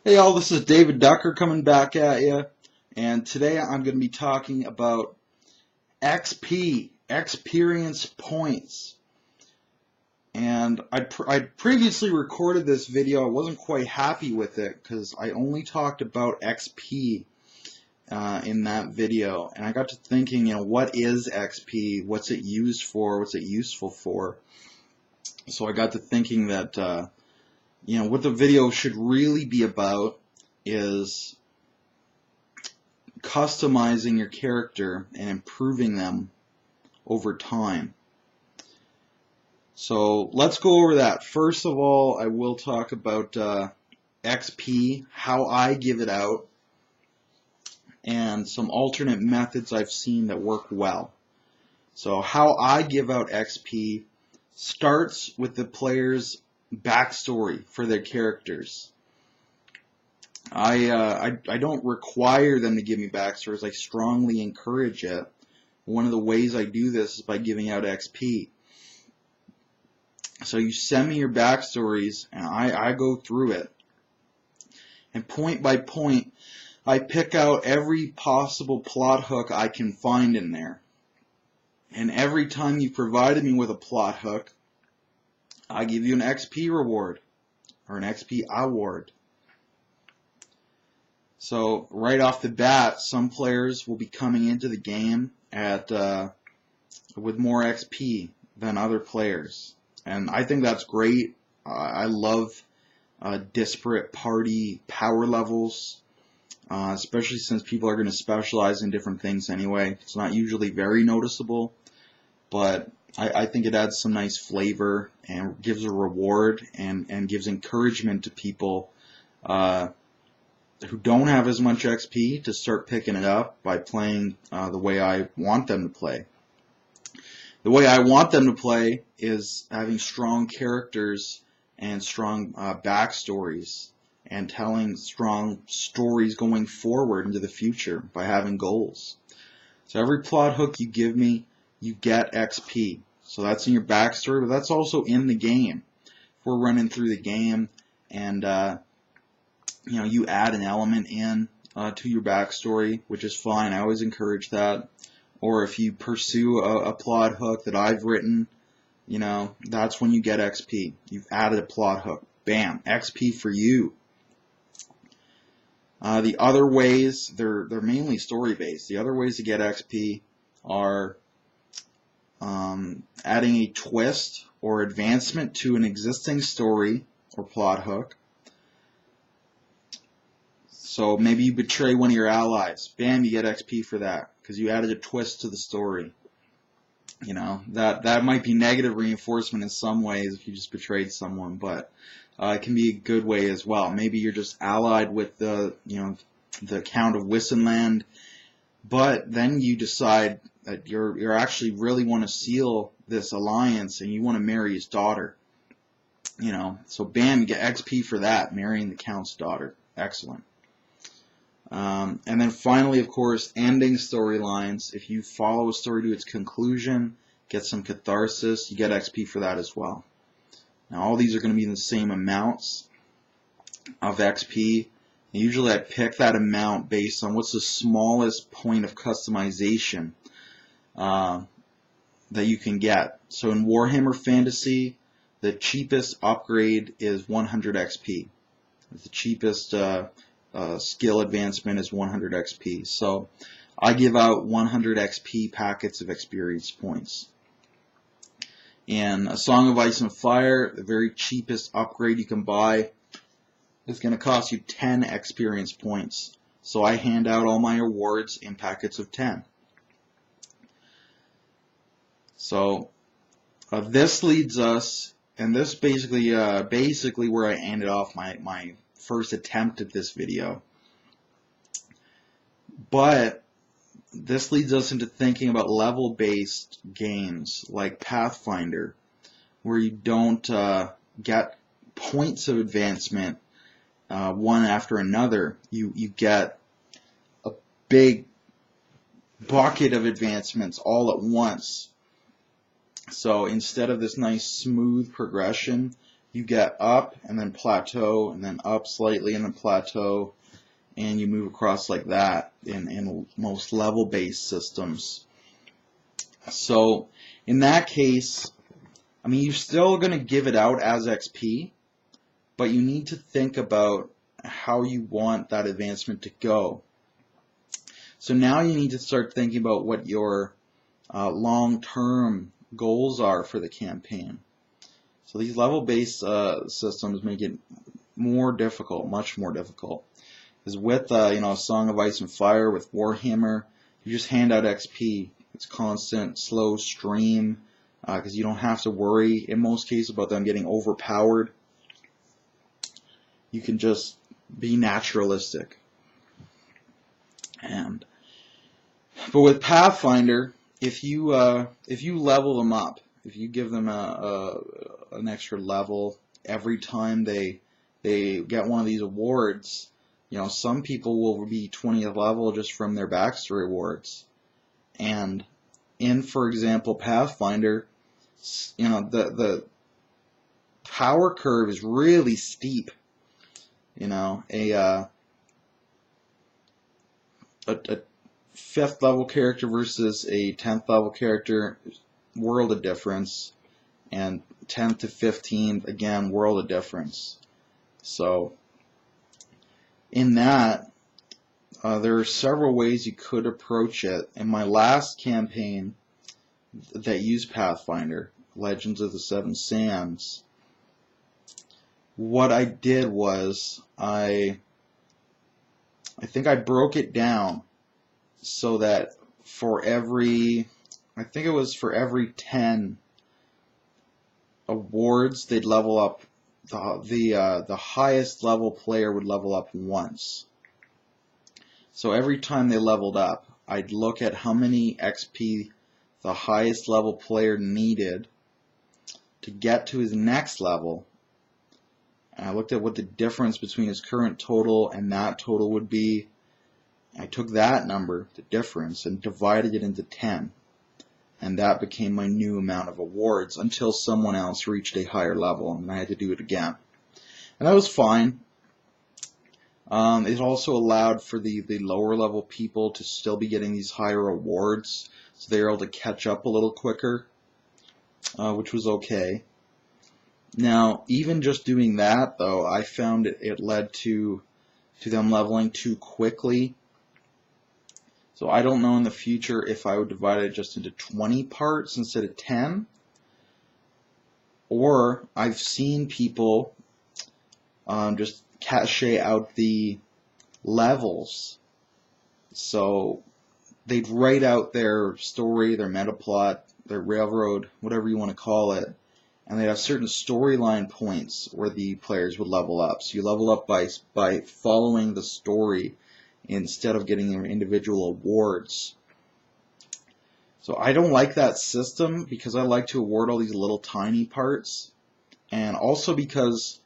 Hey all, this is David Ducker coming back at you, and today I'm going to be talking about XP, experience points. And I'd previously recorded this video. I wasn't quite happy with it because I only talked about XP in that video, and I got to thinking, what is XP? What's it used for? What's it useful for? So I got to thinking that what the video should really be about is customizing your character and improving them over time. So let's go over that. First of all, I will talk about XP, how I give it out, and some alternate methods I've seen that work well. So how I give out XP starts with the player's backstory for their characters. I don't require them to give me backstories. I strongly encourage it. One of the ways I do this is by giving out XP. So you send me your backstories, and I go through it. And point by point, I pick out every possible plot hook I can find in there. And every time you provided me with a plot hook, I give you an XP reward, or an XP award. So right off the bat, some players will be coming into the game with more XP than other players. And I think that's great. I love disparate party power levels, especially since people are going to specialize in different things anyway. It's not usually very noticeable, but I think it adds some nice flavor and gives a reward and gives encouragement to people who don't have as much XP to start picking it up by playing the way I want them to play. The way I want them to play is having strong characters and strong backstories and telling strong stories going forward into the future by having goals. So every plot hook you give me, you get XP. So that's in your backstory, but that's also in the game. If we're running through the game and you add an element in to your backstory, which is fine. I always encourage that. Or if you pursue a plot hook that I've written, that's when you get XP. You've added a plot hook. Bam, XP for you. The other ways, they're mainly story-based. The other ways to get XP are adding a twist or advancement to an existing story or plot hook. So maybe you betray one of your allies. Bam, you get XP for that because you added a twist to the story. That might be negative reinforcement in some ways if you just betrayed someone, but it can be a good way as well. Maybe you're just allied with the Count of Wissenland, but then you decide that you actually really want to seal this alliance and you want to marry his daughter. So bam, you get XP for that, marrying the Count's daughter. Excellent. And then finally, of course, ending storylines. If you follow a story to its conclusion, get some catharsis, you get XP for that as well. Now, all these are going to be in the same amounts of XP. And usually I pick that amount based on what's the smallest point of customization that you can get. So in Warhammer Fantasy, the cheapest upgrade is 100 XP. The cheapest skill advancement is 100 XP. So I give out 100 XP packets of experience points. In A Song of Ice and Fire, the very cheapest upgrade you can buy is going to cost you 10 experience points. So I hand out all my awards in packets of 10. So this leads us, and this basically where I ended off my first attempt at this video. But this leads us into thinking about level-based games like Pathfinder, where you don't get points of advancement one after another. You get a big bucket of advancements all at once. So instead of this nice smooth progression, you get up and then plateau and then up slightly and then plateau, and you move across like that in most level-based systems. So in that case, I mean, you're still going to give it out as XP, but you need to think about how you want that advancement to go. So now you need to start thinking about what your long-term goals are for the campaign. So these level-based systems make it more difficult, much more difficult. Because with Song of Ice and Fire, with Warhammer, you just hand out XP. It's constant, slow stream, because you don't have to worry in most cases about them getting overpowered. You can just be naturalistic. But with Pathfinder, if you level them up, if you give them an extra level every time they get one of these awards, some people will be 20th level just from their backstory awards. And in, for example, Pathfinder, the power curve is really steep. A 5th level character versus a 10th level character, world of difference. And 10th to 15th, again, world of difference. So in that, there are several ways you could approach it. In my last campaign that used Pathfinder, Legends of the Seven Sands, what I did was I think I broke it down so that for every 10 awards, they'd level up. The highest level player would level up once. So every time they leveled up, I'd look at how many XP the highest level player needed to get to his next level. And I looked at what the difference between his current total and that total would be. I took that number, the difference, and divided it into 10. And that became my new amount of awards until someone else reached a higher level, and I had to do it again. And that was fine. It also allowed for the lower level people to still be getting these higher awards, so they were able to catch up a little quicker, which was okay. Now, even just doing that, though, I found it led to them leveling too quickly. So I don't know in the future if I would divide it just into 20 parts instead of 10. Or I've seen people just cache out the levels. So they'd write out their story, their meta plot, their railroad, whatever you want to call it, and they'd have certain storyline points where the players would level up. So you level up by following the story instead of getting their individual awards. So I don't like that system because I like to award all these little tiny parts, and also because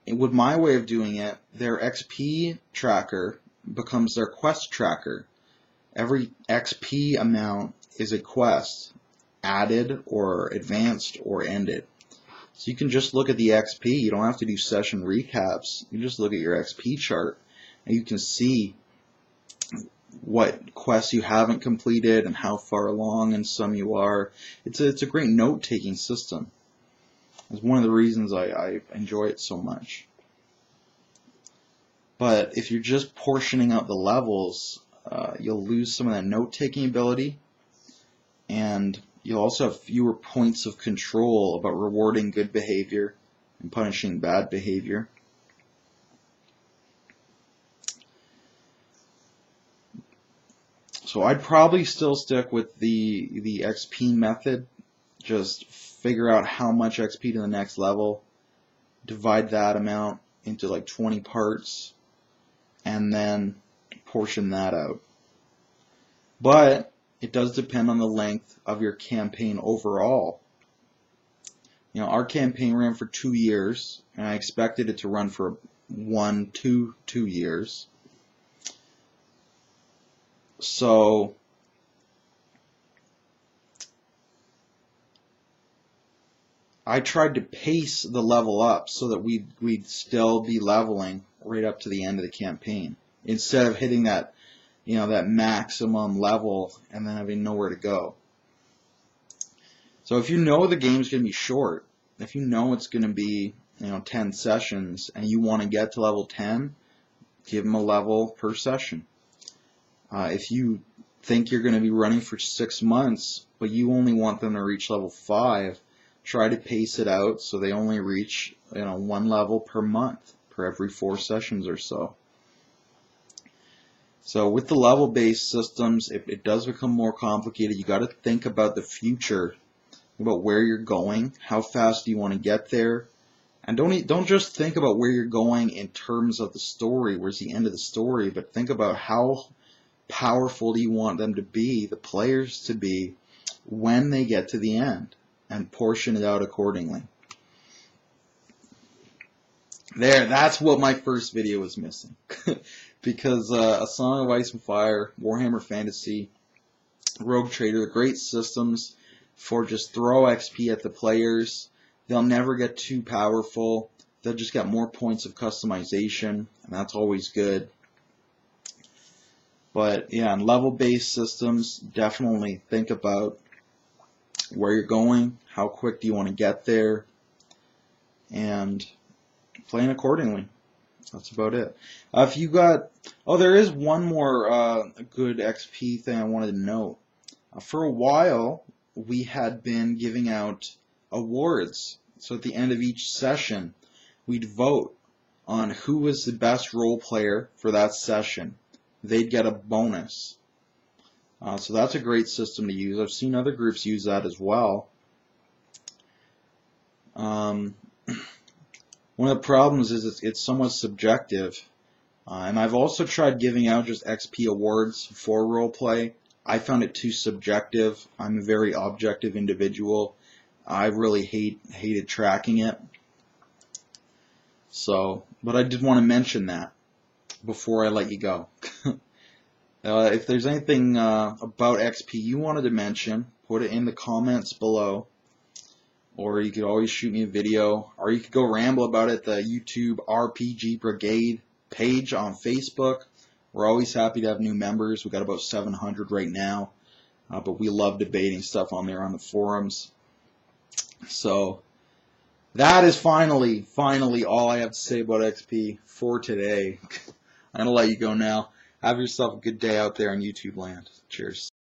with my way of doing it, their XP tracker becomes their quest tracker. Every XP amount is a quest, added or advanced or ended. So you can just look at the XP. You don't have to do session recaps. You just look at your XP chart and you can see what quests you haven't completed and how far along in some you are. It's a great note-taking system. It's one of the reasons I enjoy it so much. But if you're just portioning out the levels, you'll lose some of that note-taking ability, and you'll also have fewer points of control about rewarding good behavior and punishing bad behavior. So I'd probably still stick with the XP method. Just figure out how much XP to the next level, divide that amount into like 20 parts, and then portion that out. But it does depend on the length of your campaign overall. Our campaign ran for 2 years, and I expected it to run for 2 years. So I tried to pace the level up so that we'd still be leveling right up to the end of the campaign, instead of hitting that, that maximum level and then having nowhere to go. So if you know the game's going to be short, if you know it's going to be 10 sessions and you want to get to level 10, give them a level per session. If you think you're going to be running for 6 months, but you only want them to reach level 5, try to pace it out so they only reach 1 level per month, per every 4 sessions or so. So with the level-based systems, it does become more complicated. You got to think about the future, about where you're going, how fast do you want to get there, and don't just think about where you're going in terms of the story, where's the end of the story, but think about how powerful do you want them to be, the players to be, when they get to the end, and portion it out accordingly. That's what my first video was missing. Because A Song of Ice and Fire, Warhammer Fantasy, Rogue Trader, the great systems for just throw XP at the players. They'll never get too powerful. They'll just get more points of customization, and that's always good. But yeah, in level-based systems, definitely think about where you're going, how quick do you want to get there, and plan accordingly. That's about it. If you got, there is one more good XP thing I wanted to note. For a while, we had been giving out awards. So at the end of each session, we'd vote on who was the best role player for that session. They'd get a bonus. So that's a great system to use. I've seen other groups use that as well. One of the problems is it's somewhat subjective. And I've also tried giving out just XP awards for roleplay. I found it too subjective. I'm a very objective individual. I really hated tracking it. So, but I did want to mention that before I let you go. If there's anything about XP you wanted to mention, put it in the comments below. Or you could always shoot me a video. Or you could go ramble about it, the YouTube RPG Brigade page on Facebook. We're always happy to have new members. We've got about 700 right now. But we love debating stuff on there on the forums. So that is finally all I have to say about XP for today. I'm going to let you go now. Have yourself a good day out there in YouTube land. Cheers.